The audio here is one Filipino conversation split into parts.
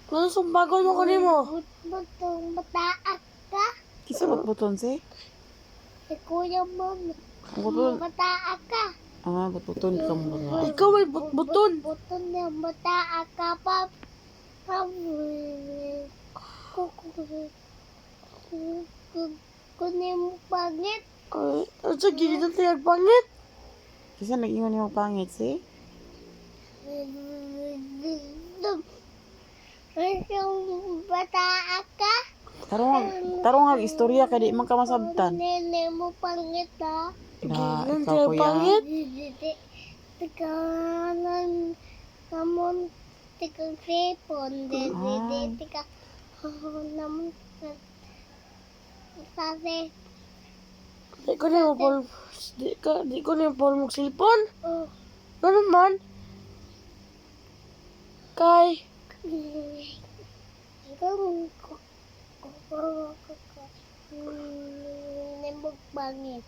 Kung sumbagon mo ko nimo. Butong bataak ka. Kisa buton si? Si kuya mo. Buton. Bataak ka. Ah, buton ka mo ba? Ikaw ay buton. Buton na bataak ka pa. Kunin mo pangit. Ay, sa gilid tayo pangit. Kisa nag-ingon ni mo pangit si? Yung bataak ka. Tarong ang istorya kay di man ka masabtan. Nene mo pangit ha. Na Gilid ikaw tayo kuya. pangit. Tikanan namun tika kripon. Tika namun sabi. Di ko nimo pol. Di ko nimo pol mo silpon. Oh. Ano man? Kay. Nembog bangit.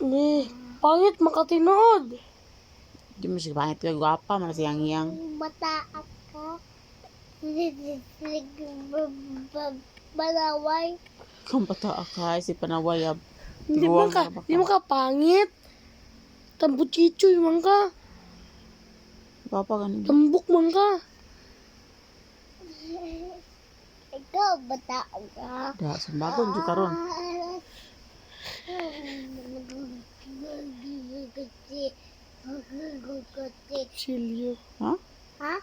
Ni. Pangit makatinood. Di mo siya pangit ka gwapa man siyang-iyang. Bataak ka. Balaway. Kung bata ka si panawayab. Di mo ka pangit. Tambuchichoy man ka. Papa ganun. Tambok man ka. Ikaw bataak ka. Da sumbagon jud karon. Silyo. Ha? Ha?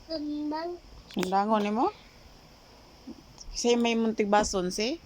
Sandang. Sundangon nimo? Kasi may muntig bason si?